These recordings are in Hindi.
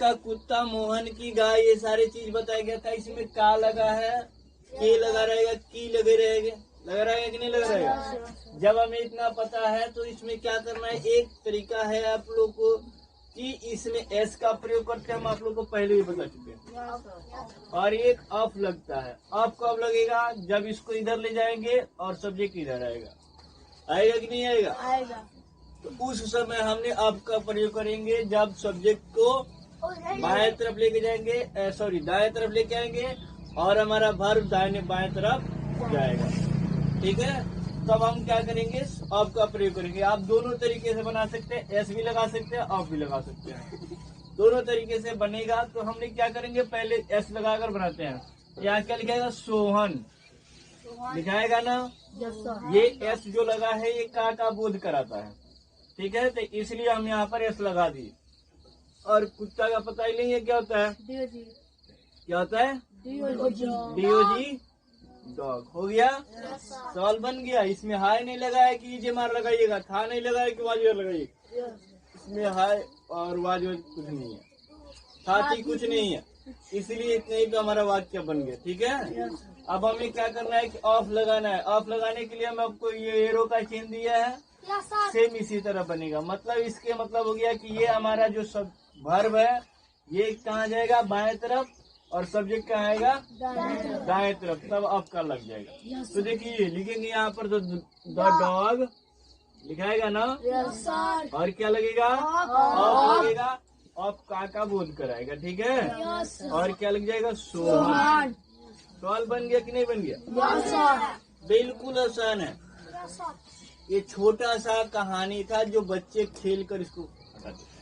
का कुत्ता, मोहन की गाय, ये सारी चीज बताया गया था। इसमें का लगा है, के लगा रहेगा, की लगे रहेगा, लगा रहेगा कि नहीं लगा रहेगा। जब हमें इतना पता है तो इसमें क्या करना है, एक तरीका है आप लोग को कि इसमें एस का प्रयोग करके हम आप लोग को पहले ही बता चुके हैं। और एक ऑफ लगता है। ऑफ कब लगेगा, जब इसको इधर ले जाएंगे और सब्जेक्ट इधर आएगा। आएगा कि नहीं आएगा? आएगा। तो उस समय हमने ऑफ का प्रयोग करेंगे जब सब्जेक्ट को बाएं तरफ लेके जाएंगे, सॉरी दाएं तरफ लेके आएंगे और हमारा वर्ब दाहिने बाएं तरफ जाएगा। ठीक है, तब हम क्या करेंगे, ऑफ का प्रयोग करेंगे। आप दोनों तरीके से बना सकते हैं, एस भी लगा सकते हैं, ऑफ भी लगा सकते हैं, दोनों तरीके से बनेगा। तो हमने क्या करेंगे, पहले एस लगाकर बनाते हैं। यहाँ क्या लिखाएगा, सोहन लिखाएगा ना। ये एस जो लगा है ये का बोध कराता है। ठीक है, तो इसलिए हम यहाँ पर एस लगा दिए। और कुत्ता का पता ही नहीं है क्या होता है, क्या होता है, डीओजी डॉग। हो गया, सवाल बन गया। इसमें हाय नहीं लगाया कि जे मार लगाइएगा, था नहीं लगाया कि वाज लगाइएगा। इसमें हाय और वाज कुछ नहीं है, साथ ही कुछ नहीं है, इसलिए इतने ही तो हमारा वाक्य बन गया। ठीक है, अब हमें क्या करना है कि ऑफ लगाना है। ऑफ लगाने के लिए हम आपको ये एरो का चिन्ह दिया है, सेम इसी तरह बनेगा। मतलब इसके मतलब हो गया कि ये हमारा जो सब वर्ब है ये कहाँ जाएगा, बाएं तरफ, और सब्जेक्ट कहाँ आएगा, दाएं तरफ, तब ऑफ का लग जाएगा। तो देखिए लिखेंगे यहाँ पर तो द डॉग लिखाएगा ना, और क्या लगेगा, ऑफ लगेगा, ऑफ का बोध कराएगा। ठीक है, और क्या लग जाएगा, सोहन। सवाल बन गया कि नहीं बन गया? बिल्कुल आसान है। ये छोटा सा कहानी था जो बच्चे खेल कर इसको बताते हैं।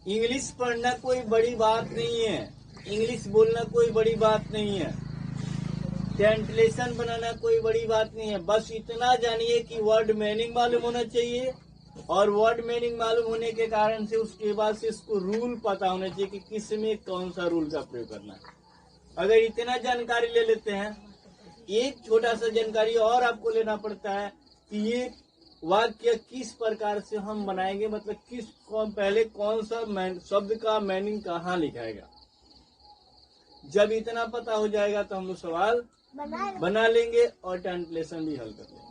इंग्लिश पढ़ना कोई बड़ी बात नहीं है, इंग्लिश बोलना कोई बड़ी बात नहीं है, ट्रांसलेशन बनाना कोई बड़ी बात नहीं है। बस इतना जानिए कि वर्ड मीनिंग मालूम होना चाहिए, और वर्ड मीनिंग मालूम होने के कारण से उसके बाद से इसको रूल पता होना चाहिए कि किस में कौन सा रूल का प्रयोग करना है। अगर इतना जानकारी ले लेते हैं, एक छोटा सा जानकारी और आपको लेना पड़ता है कि ये वाक्य किस प्रकार से हम बनाएंगे, मतलब पहले कौन सा शब्द का मीनिंग कहाँ लिखाएगा। जब इतना पता हो जाएगा तो हम लोग सवाल बना लेंगे और ट्रांसलेशन भी हल कर लेंगे।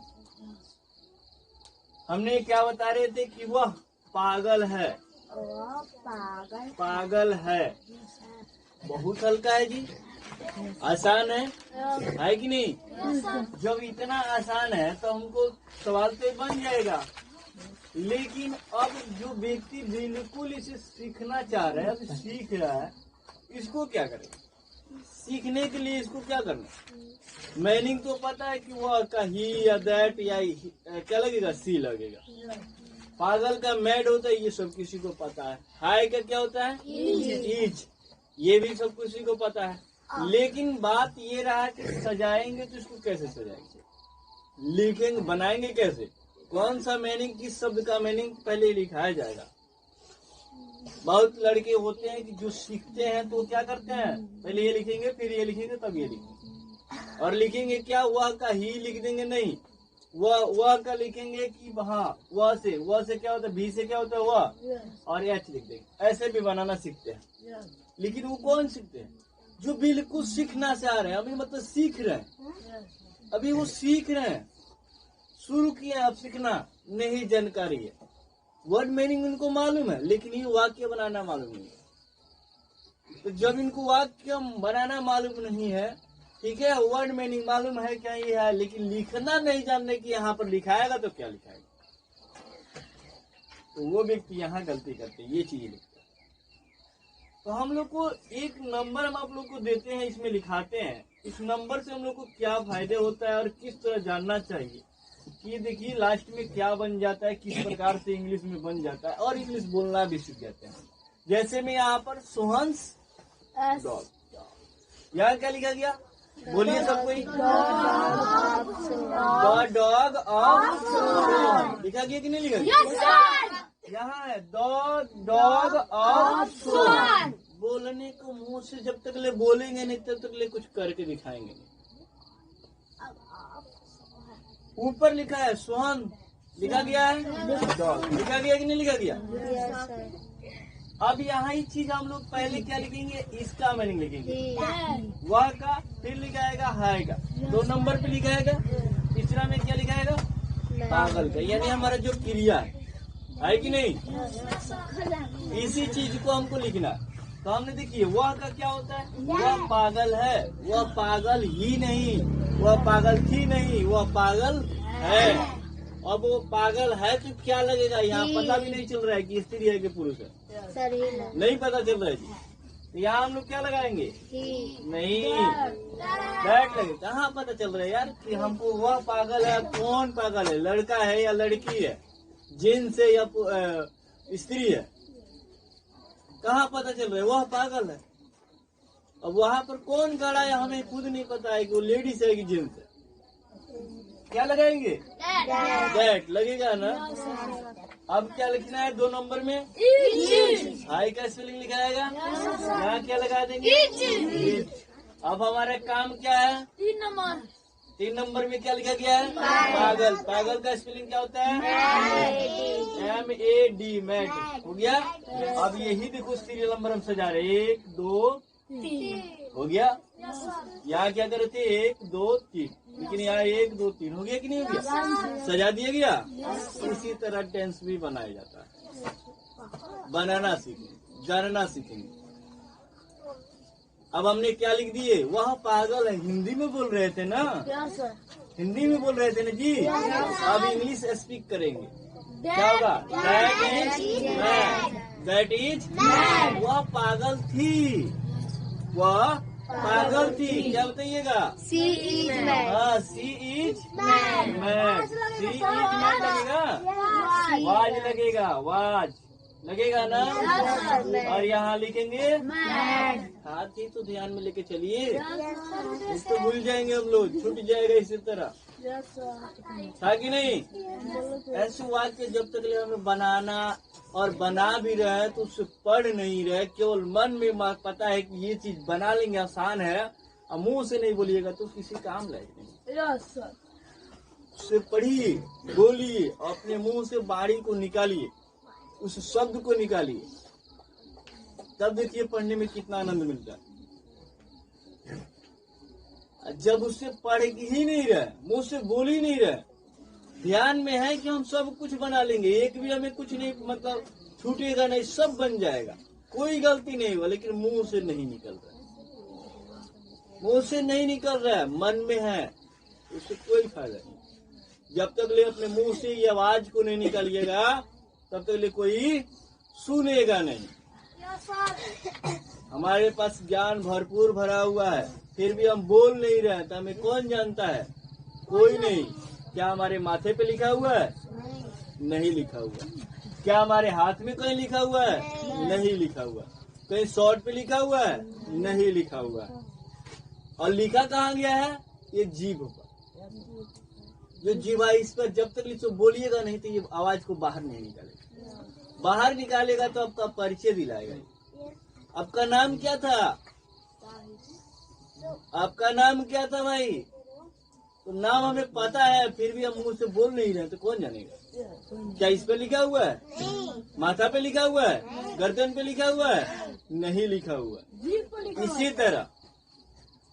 हमने क्या बता रहे थे कि वह पागल है, पागल है, बहुत हल्का है जी, आसान है कि नहीं? जब इतना आसान है तो हमको सवाल तो बन जाएगा। लेकिन अब जो व्यक्ति बिल्कुल इसे सीखना चाह रहा है, अब सीख रहा है, इसको क्या करें? सीखने के लिए इसको क्या करना, मीनिंग तो पता है कि वह का ही या दैट या क्या लगेगा, सी लगेगा। पागल का मैड होता है, ये सब किसी को पता है। हाय का क्या होता है, इज, ये भी सब किसी को पता है। लेकिन बात ये रहा कि सजाएंगे तो इसको कैसे सजाएंगे, लिखेंगे, बनाएंगे कैसे, कौन सा मीनिंग, किस शब्द का मीनिंग पहले लिखाया जाएगा। बहुत लड़के होते हैं कि जो सीखते हैं तो क्या करते हैं, पहले ये लिखेंगे, फिर ये लिखेंगे, तब ये लिखेंगे। और लिखेंगे क्या, वह का ही लिख देंगे, नहीं, वह का लिखेंगे कि हाँ वह से क्या होता है, भी से क्या होता है वह, और एच लिख देंगे। ऐसे भी बनाना सीखते हैं। लेकिन वो कौन सीखते हैं, जो बिल्कुल सीखना चाह रहे हैं, अभी मतलब सीख रहे हैं, अभी वो सीख रहे हैं, शुरू किया, अब सीखना नहीं जानकारी है। वर्ड मीनिंग उनको मालूम है, लेकिन ये वाक्य बनाना मालूम नहीं है। तो जब इनको वाक्य बनाना मालूम नहीं है, ठीक है, वर्ड मीनिंग मालूम है क्या ये है, लेकिन लिखना नहीं जानने की यहाँ पर लिखाएगा तो क्या लिखाएगा, तो वो व्यक्ति यहाँ गलती करते, ये चीज लिखते। तो हम लोग को एक नंबर हम आप लोग को देते हैं, इसमें लिखाते हैं, इस नंबर से हम लोग को क्या फायदे होता है और किस तरह जानना चाहिए कि देखिए लास्ट में क्या बन जाता है, किस प्रकार से इंग्लिश में बन जाता है, और इंग्लिश बोलना भी सीख जाते हैं। जैसे में यहाँ पर सोहन्स डॉग, यहाँ क्या लिखा गया, बोलिए सब कोई, द डॉग ऑफ सोहन लिखा गया कि नहीं लिखा गया? यहाँ है द डॉग ऑफ सोहन। बोलने को मुंह से जब तक ले बोलेंगे नहीं तब तक ले कुछ करके दिखाएंगे नहीं। ऊपर लिखा है सोहन, लिखा गया है, लिखा गया कि नहीं लिखा गया। Yes sir. अब यहाँ एक चीज हम लोग पहले क्या लिखेंगे, इसका मीनिंग लिखेंगे, वह का, फिर लिखा आएगा है का, 2 नंबर पे लिखा आएगा, तीसरा में क्या लिखा आएगा, पागल का, यानी हमारा जो क्रिया है कि नहीं, इसी चीज को हमको लिखना। तो हमने देखिए वह का क्या होता है, वह पागल है, वह पागल ही नहीं, वह पागल थी नहीं, वह पागल है। अब वो पागल है तो क्या लगेगा, यहाँ पता भी नहीं चल रहा है कि स्त्री है कि पुरुष है, सर ही नहीं पता चल रहा है जी। तो यहाँ हम लोग क्या लगाएंगे, नहीं दैट लगे, कहाँ पता चल रहा है यार कि हमको वह पागल है, कौन पागल है, लड़का है या लड़की है, जिन्स है या स्त्री है, कहाँ पता चल रहा है, वह पागल है। अब वहाँ पर कौन खड़ा है हमें खुद नहीं पता है कि वो लेडीज है कि जेंट्स है, क्या लगाएंगे, दैट लगेगा ना। अब क्या लिखना है 2 नंबर में, हाई का स्पेलिंग लिखाएगा, यहाँ क्या लगा देंगे, इच। अब हमारा काम क्या है, 3 नंबर में क्या लिखा गया है, पागल, पागल का स्पेलिंग क्या होता है, MAD, मैड, हो गया। अब यही देखो सीरियल नंबर हम सजा रहे, 1 2 3 हो गया। यहाँ क्या करे थे, 1 2 3, लेकिन यहाँ 1 2 3 हो गया कि नहीं हो गया, सजा दिया गया। इसी तरह टेंस भी बनाया जाता है, बनाना सीखेंगे, जानना सीखेंगे। अब हमने क्या लिख दिए, वह पागल है, हिंदी में बोल रहे थे ना, हिंदी में बोल रहे थे ना जी। अब इंग्लिश स्पीक करेंगे, क्या होगा, दैट इज, वह पागल थी, वह पागल थी, क्या बताइएगा, सी इज मैड, हाँ she is mad, she is mad लगेगा, वाज लगेगा, वाज लगेगा ना। और यहाँ लिखेंगे साथ ही, तो ध्यान में लेके चलिए, इसको भूल जाएंगे हम लोग, छूट जाएगा इसी तरह, था कि नहीं। ऐसे वाक्य जब तक ले हमें बनाना और बना भी रहे तो उससे पढ़ नहीं रहे, केवल मन में पता है कि ये चीज बना लेंगे आसान है, और मुंह से नहीं बोलिएगा तो किसी काम लायक नहीं। उससे पढ़िए, बोलिए, अपने मुंह से बाणी को निकालिए, उस शब्द को निकालिए, तब देखिए पढ़ने में कितना आनंद मिलता है। जब उससे पढ़ ही नहीं रहे, मुंह से बोल ही नहीं रहे, ध्यान में है कि हम सब कुछ बना लेंगे, एक भी हमें कुछ नहीं मतलब छूटेगा नहीं, सब बन जाएगा, कोई गलती नहीं हुआ, लेकिन मुंह से नहीं निकल रहा है, मुंह से नहीं निकल रहा है, मन में है, उससे कोई फायदा नहीं। जब तक ले अपने मुंह से ये आवाज को नहीं निकालिएगा तब तक ले कोई सुनेगा नहीं। हमारे पास ज्ञान भरपूर भरा हुआ है, फिर भी हम बोल नहीं रहे, तो हमें कौन जानता है, कोई नहीं। क्या हमारे माथे पे लिखा हुआ है, नहीं लिखा हुआ। क्या हमारे हाथ में कहीं लिखा हुआ है, नहीं लिखा हुआ। कहीं शॉर्ट पे लिखा हुआ है, नहीं लिखा हुआ। और लिखा कहाँ गया है, ये जीभ पर, जो जीवा, इस पर जब तक इसको बोलिएगा नहीं तो ये आवाज को बाहर नहीं निकालेगा, बाहर निकालेगा तो आपका परिचय दिलाएगा। आपका नाम क्या था, आपका नाम क्या था भाई, तो नाम हमें पता है, फिर भी हम मुंह से बोल नहीं रहे तो कौन जानेगा। क्या इस पे लिखा हुआ है, माथा पे लिखा हुआ है, गर्दन पे लिखा हुआ है, नहीं लिखा हुआ है। इसी तरह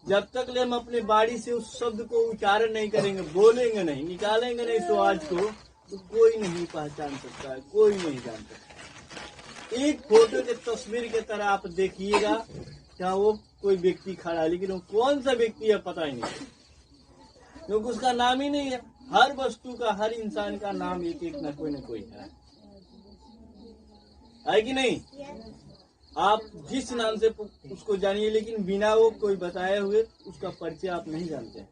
जब तक ले हम अपने बाड़ी से उस शब्द को उच्चारण नहीं करेंगे, बोलेंगे नहीं, निकालेंगे नहीं स्वाद को, तो कोई नहीं पहचान सकता है, कोई नहीं जान सकता। एक फोटो के तस्वीर के तरह आप देखिएगा, क्या वो कोई व्यक्ति खड़ा है, लेकिन वो कौन सा व्यक्ति है पता ही नहीं, क्योंकि उसका नाम ही नहीं है। हर वस्तु का, हर इंसान का नाम एक एक न कोई है कि नहीं। आप जिस नाम से उसको जानिए, लेकिन बिना वो कोई बताए हुए उसका परिचय आप नहीं जानते,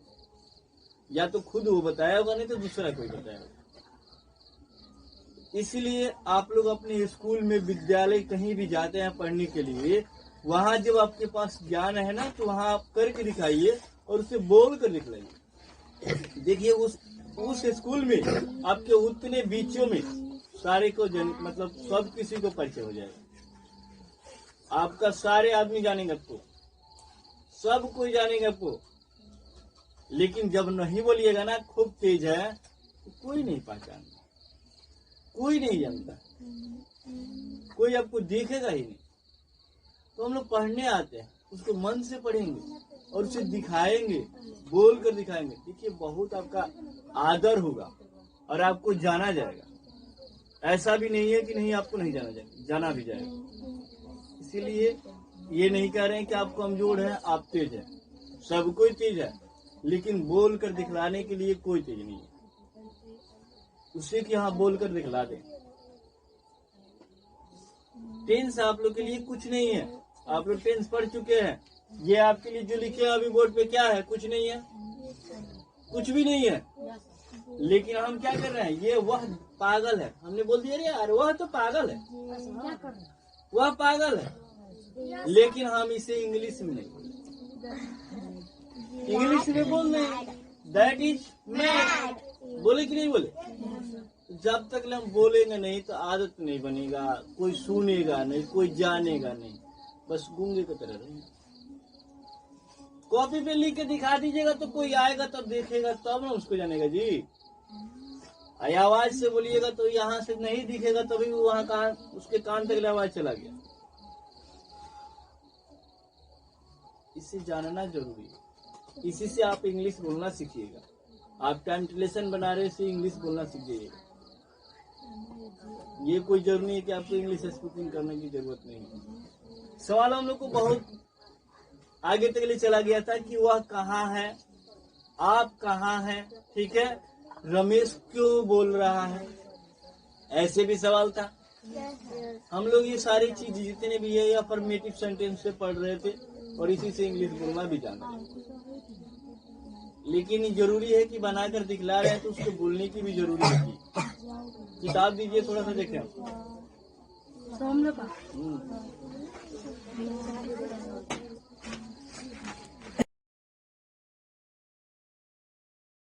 या तो खुद वो बताया होगा, नहीं तो दूसरा कोई बताया होगा। इसलिए आप लोग अपने स्कूल में, विद्यालय, कहीं भी जाते हैं पढ़ने के लिए, वहाँ जब आपके पास ज्ञान है ना, तो वहाँ आप करके दिखाइए और उसे बोल कर दिखलाइए। देखिए उस स्कूल में आपके उतने बीचों में सारे को मतलब सब किसी को परिचय हो जाएगा, आपका सारे आदमी जानेंगे आपको, सब कोई जानेंगे आपको। लेकिन जब नहीं बोलिएगा ना, खूब तेज है, तो कोई नहीं पहचान। कोई नहीं जानता, कोई आपको देखेगा ही नहीं। तो हम लोग पढ़ने आते हैं, उसको मन से पढ़ेंगे और उसे दिखाएंगे, बोल कर दिखाएंगे। देखिए बहुत आपका आदर होगा और आपको जाना जाएगा। ऐसा भी नहीं है कि नहीं आपको नहीं जाना जाएगा, जाना भी जाएगा। इसीलिए ये नहीं कह रहे हैं कि आप कमजोर हैं, आप तेज हैं। सब कोई तेज है, लेकिन बोल कर दिखलाने के लिए कोई तेज नहीं है। उसे कि हाँ बोल कर दिखला दें। टेंस आप लोग के लिए कुछ नहीं है, आप लोग टेंस पढ़ चुके हैं। ये आपके लिए जो लिखे हैं अभी बोर्ड पे क्या है? कुछ नहीं है, कुछ भी नहीं है। लेकिन हम क्या कर रहे हैं? ये वह पागल है, हमने बोल दिया यार वह तो पागल है, वह पागल है। लेकिन हम इसे इंग्लिश में नहीं, इंग्लिश में बोल रहे दैट इज मैड। बोले कि नहीं बोले? जब तक हम बोलेंगे नहीं तो आदत नहीं बनेगा, कोई सुनेगा नहीं, कोई जानेगा नहीं, बस गूंगे की तरह रहेंगे। कॉपी पे लिख के दिखा दीजिएगा तो कोई आएगा तब देखेगा, तब ना उसको जानेगा जी। आवाज से बोलिएगा तो यहाँ से नहीं दिखेगा, तभी वो वहाँ कान, उसके कान तक आवाज चला गया। इसे जानना जरूरी है। इसी से आप इंग्लिश बोलना सीखिएगा। आप ट्रांसलेशन बना रहे से इंग्लिश बोलना सीखिएगा। ये कोई जरूरी नहीं है कि आपको इंग्लिश स्पीकिंग करने की जरूरत नहीं है। सवाल हम लोग को बहुत आगे तक ले चला गया था कि वह कहाँ है, आप कहाँ हैं, ठीक है, रमेश क्यों बोल रहा है, ऐसे भी सवाल था। हम लोग ये सारी चीज जितने भी है अफर्मेटिव सेंटेंस से पढ़ रहे थे और इसी से इंग्लिश बोलना भी जान रहे थे। लेकिन ये जरूरी है कि बनाकर दिखला रहे हैं तो उसको बोलने की भी जरूरी है। किताब दीजिए थोड़ा सा देखें।